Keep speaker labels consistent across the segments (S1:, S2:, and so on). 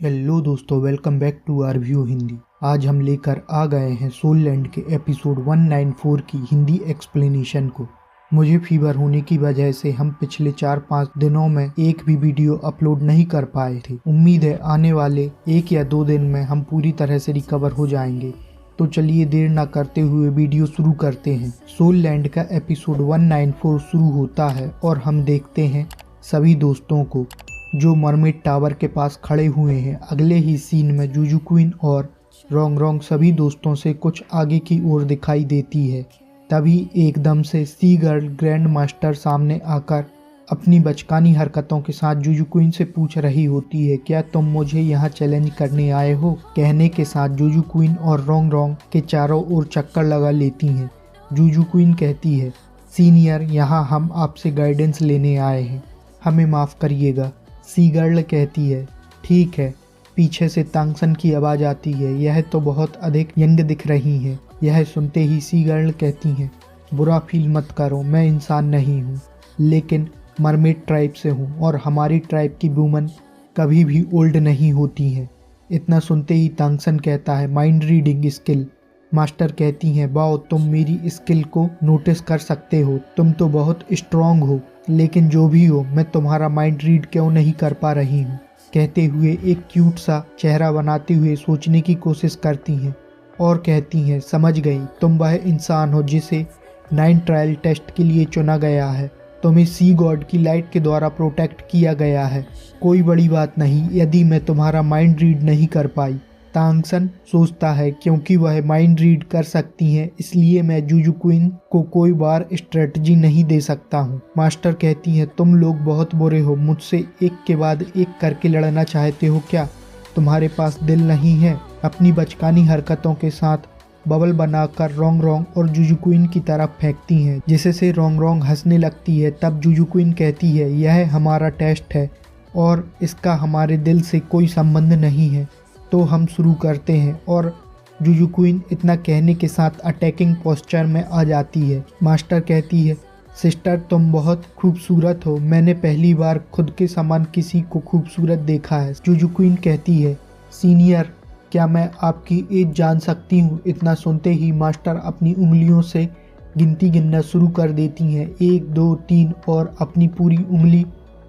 S1: Hello दोस्तों, welcome back to our view Hindi. आज हम लेकर आ गए हैं सोल लैंड के एपिसोड 194 की हिंदी एक्सप्लेनेशन को। मुझे फीवर होने की वजह से हम पिछले 4-5 दिनों में एक भी वीडियो अपलोड नहीं कर पाए थे। उम्मीद है आने वाले 1 या 2 दिन में हम पूरी तरह से रिकवर हो जाएंगे। तो चलिए देर ना करते हुए वीडियो शुरू करते हैं। सोल लैंड का एपिसोड 194 शुरू होता है और हम देखते हैं सभी दोस्तों को जो मरमेड टावर के पास खड़े हुए हैं। अगले ही सीन में जूजू क्वीन और रोंग रोंग सभी दोस्तों से कुछ आगे की ओर दिखाई देती है। तभी एकदम से सी गर्ल ग्रैंड मास्टर सामने आकर अपनी बचकानी हरकतों के साथ जूजू क्वीन से पूछ रही होती है, क्या तुम मुझे यहाँ चैलेंज करने आए हो? कहने के साथ जूजू क्वीन और रोंग रोंग के चारों ओर चक्कर लगा लेती हैं। जूजू क्वीन कहती है, सीनियर, यहाँ हम आपसे गाइडेंस लेने आए हैं, हमें माफ़ करिएगा। सी गर्ल कहती है, ठीक है। पीछे से तांगसन की आवाज़ आती है, यह तो बहुत अधिक यंग दिख रही हैं। यह सुनते ही सी गर्ल कहती हैं, बुरा फील मत करो, मैं इंसान नहीं हूँ लेकिन मरमेड ट्राइब से हूँ और हमारी ट्राइब की वुमन कभी भी ओल्ड नहीं होती हैं। इतना सुनते ही तांगसन कहता है, माइंड रीडिंग स्किल। मास्टर कहती हैं, वाओ, तुम मेरी स्किल को नोटिस कर सकते हो, तुम तो बहुत स्ट्रांग हो, लेकिन जो भी हो मैं तुम्हारा माइंड रीड क्यों नहीं कर पा रही हूँ। कहते हुए एक क्यूट सा चेहरा बनाते हुए सोचने की कोशिश करती हैं और कहती हैं, समझ गई, तुम वह इंसान हो जिसे 9 ट्रायल टेस्ट के लिए चुना गया है। तुम्हें सी गॉड की लाइट के द्वारा प्रोटेक्ट किया गया है। कोई बड़ी बात नहीं यदि मैं तुम्हारा माइंड रीड नहीं कर पाई। तांगसन सोचता है, क्योंकि वह माइंड रीड कर सकती हैं इसलिए मैं जूजू क्वीन को कोई बार स्ट्रेटजी नहीं दे सकता हूँ। मास्टर कहती हैं, तुम लोग बहुत बुरे हो, मुझसे एक के बाद एक करके लड़ना चाहते हो क्या? तुम्हारे पास दिल नहीं है? अपनी बचकानी हरकतों के साथ बबल बनाकर रोंग रोंग और जूजू क्वीन की तरफ फेंकती हैं, जिससे रोंग रोंग हंसने लगती है। तब जूजू क्वीन कहती है, यह हमारा टेस्ट है और इसका हमारे दिल से कोई संबंध नहीं है, तो हम शुरू करते हैं। और जूजू क्वीन इतना कहने के साथ अटैकिंग पोस्चर में आ जाती है। मास्टर कहती है, सिस्टर, तुम बहुत खूबसूरत हो, मैंने पहली बार खुद के समान किसी को खूबसूरत देखा है। जूजू क्वीन कहती है, सीनियर, क्या मैं आपकी एज जान सकती हूँ? इतना सुनते ही मास्टर अपनी उंगलियों से गिनती गिनना शुरू कर देती हैं, 1 2 3, और अपनी पूरी उंगली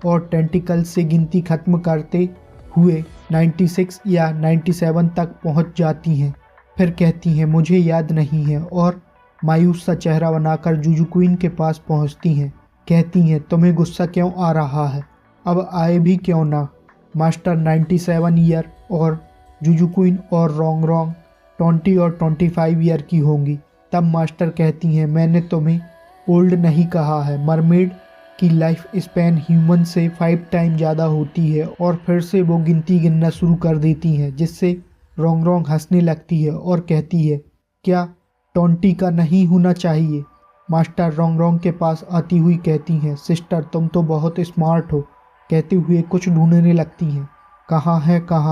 S1: और टेंटिकल से गिनती खत्म करते हुए 96 या 97 तक पहुंच जाती हैं। फिर कहती हैं, मुझे याद नहीं है, और मायूस सा चेहरा बनाकर जूजू क्वीन के पास पहुंचती हैं। कहती हैं, तुम्हें गुस्सा क्यों आ रहा है? अब आए भी क्यों ना। मास्टर 97 ईयर और जूजू क्वीन और रोंग रोंग 20 और 25 ईयर की होंगी। तब मास्टर कहती हैं, मैंने तुम्हें ओल्ड नहीं कहा है, मरमेड की लाइफ स्पैन ह्यूमन से 5 टाइम ज़्यादा होती है। और फिर से वो गिनती गिनना शुरू कर देती हैं, जिससे रोंग रोंग हंसने लगती है और कहती है, क्या 20 का नहीं होना चाहिए? मास्टर रोंग रोंग के पास आती हुई कहती हैं, सिस्टर, तुम तो बहुत स्मार्ट हो। कहते हुए कुछ ढूंढने लगती हैं, कहाँ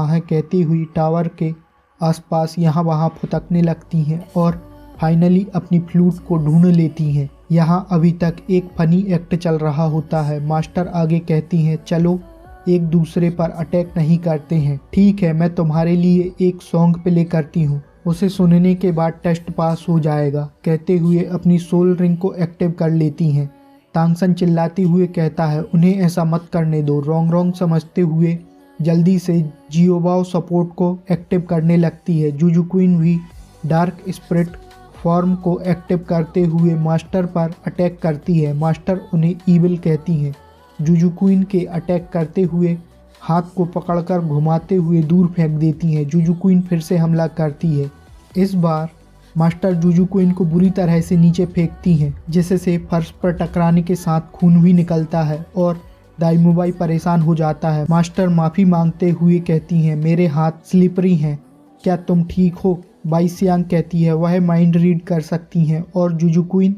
S1: है कहती हुई टावर के आसपास यहाँ वहाँ फुदकने लगती हैं और फाइनली अपनी फ्लूट को ढूंढ लेती हैं। यहाँ अभी तक एक फनी एक्ट चल रहा होता है। मास्टर आगे कहती हैं, चलो एक दूसरे पर अटैक नहीं करते हैं, ठीक है, मैं तुम्हारे लिए एक सॉन्ग प्ले करती हूँ, उसे सुनने के बाद टेस्ट पास हो जाएगा। कहते हुए अपनी सोल रिंग को एक्टिव कर लेती हैं। तांगसन चिल्लाते हुए कहता है, उन्हें ऐसा मत करने दो। रोंग रोंग समझते हुए जल्दी से जियोबाओ सपोर्ट को एक्टिव करने लगती है। जूजू क्वीन भी डार्क स्पिरिट फॉर्म को एक्टिव करते हुए मास्टर पर अटैक करती है। मास्टर उन्हें ईविल कहती हैं। जूजू क्वीन के अटैक करते हुए हाथ को पकड़कर घुमाते हुए दूर फेंक देती हैं। जूजू क्वीन फिर से हमला करती है। इस बार मास्टर जूजू क्वीन को बुरी तरह से नीचे फेंकती हैं, जिससे फर्श पर टकराने के साथ खून भी निकलता है और दाइमुबाई परेशान हो जाता है। मास्टर माफ़ी मांगते हुए कहती हैं, मेरे हाथ स्लिपरी हैं, क्या तुम ठीक हो? बाईसियांग कहती है, वह माइंड रीड कर सकती हैं और जूजू क्वीन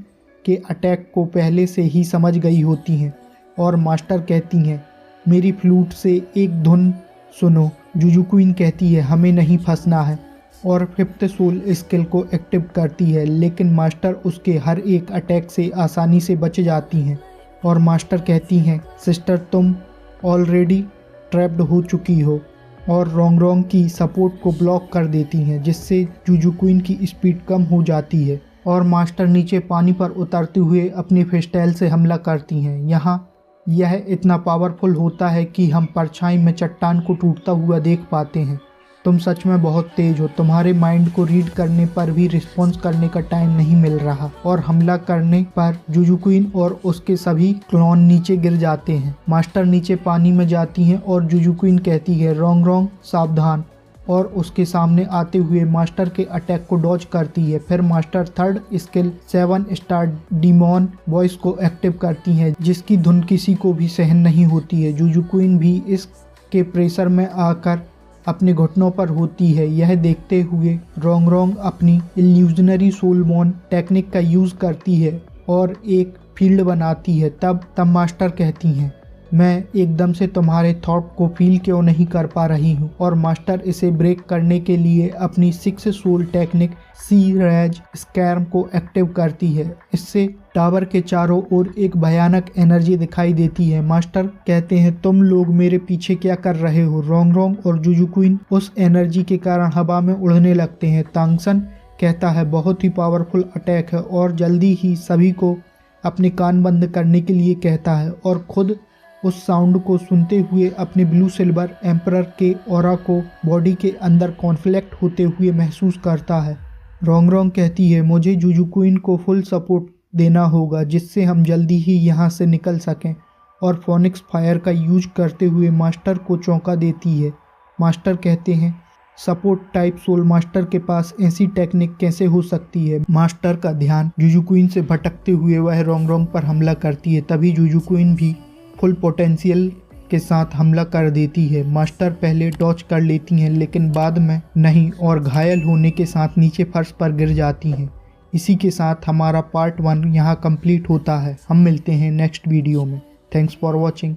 S1: के अटैक को पहले से ही समझ गई होती हैं। और मास्टर कहती हैं, मेरी फ्लूट से एक धुन सुनो। जूजू क्वीन कहती है, हमें नहीं फंसना है, और 5th सोल स्किल को एक्टिव करती है, लेकिन मास्टर उसके हर एक अटैक से आसानी से बच जाती हैं। और मास्टर कहती हैं, सिस्टर, तुम ऑलरेडी ट्रैप्ड हो चुकी हो और रोंगरोंग की सपोर्ट को ब्लॉक कर देती हैं, जिससे जुजू क्वीन की स्पीड कम हो जाती है और मास्टर नीचे पानी पर उतरते हुए अपनी फिस्टैल से हमला करती हैं। यहाँ यह इतना पावरफुल होता है कि हम परछाई में चट्टान को टूटता हुआ देख पाते हैं। तुम सच में बहुत तेज हो, तुम्हारे माइंड को रीड करने पर भी रिस्पॉन्स करने का टाइम नहीं मिल रहा। और हमला करने पर जुजू क्वीन और उसके सभी क्लोन नीचे गिर जाते हैं। मास्टर नीचे पानी में जाती हैं और जुजू क्वीन कहती है रोंगरोंग सावधान, और उसके सामने आते हुए मास्टर के अटैक को डॉज करती है। फिर master third skill 7 star demon voice को एक्टिव करती हैं, जिसकी धुन किसी को भी सहन नहीं होती है। जुजू क्वीन भी इसके प्रेशर में आकर अपने घुटनों पर होती है। यह देखते हुए रोंगरोंग अपनी इल्यूजनरी सोलबोन टेक्निक का यूज़ करती है और एक फील्ड बनाती है। तब मास्टर कहती हैं मैं एकदम से तुम्हारे थॉट को फील क्यों नहीं कर पा रही हूँ, और मास्टर इसे ब्रेक करने के लिए अपनी 6 सोल टेक्निक सी रेज स्कैर्म को एक्टिव करती है। इससे टावर के चारों ओर एक भयानक एनर्जी दिखाई देती है। मास्टर कहते हैं तुम लोग मेरे पीछे क्या कर रहे हो। रोंगरोंग और जुजू क्वीन उस एनर्जी के कारण हवा में उड़ने लगते हैं। तांगसन कहता है बहुत ही पावरफुल अटैक है, और जल्दी ही सभी को अपने कान बंद करने के लिए कहता है और खुद उस साउंड को सुनते हुए अपने ब्लू सिल्वर एम्परर के ऑरा को बॉडी के अंदर कॉन्फ्लिक्ट होते हुए महसूस करता है। रोंगरोंग कहती है मुझे जुजू क्वीन को फुल सपोर्ट देना होगा, जिससे हम जल्दी ही यहाँ से निकल सकें, और फोनिक्स फायर का यूज करते हुए मास्टर को चौंका देती है। मास्टर कहते हैं सपोर्ट टाइप सोल मास्टर के पास ऐसी टेक्निक कैसे हो सकती है। मास्टर का ध्यान जुजू क्वीन से भटकते हुए वह रोंगरोंग पर हमला करती है। तभी जुजू क्वीन भी फुल पोटेंशियल के साथ हमला कर देती है। मास्टर पहले डॉच कर लेती हैं, लेकिन बाद में नहीं, और घायल होने के साथ नीचे फर्श पर गिर जाती हैं। इसी के साथ हमारा पार्ट 1 यहाँ कंप्लीट होता है। हम मिलते हैं नेक्स्ट वीडियो में। Thanks for watching.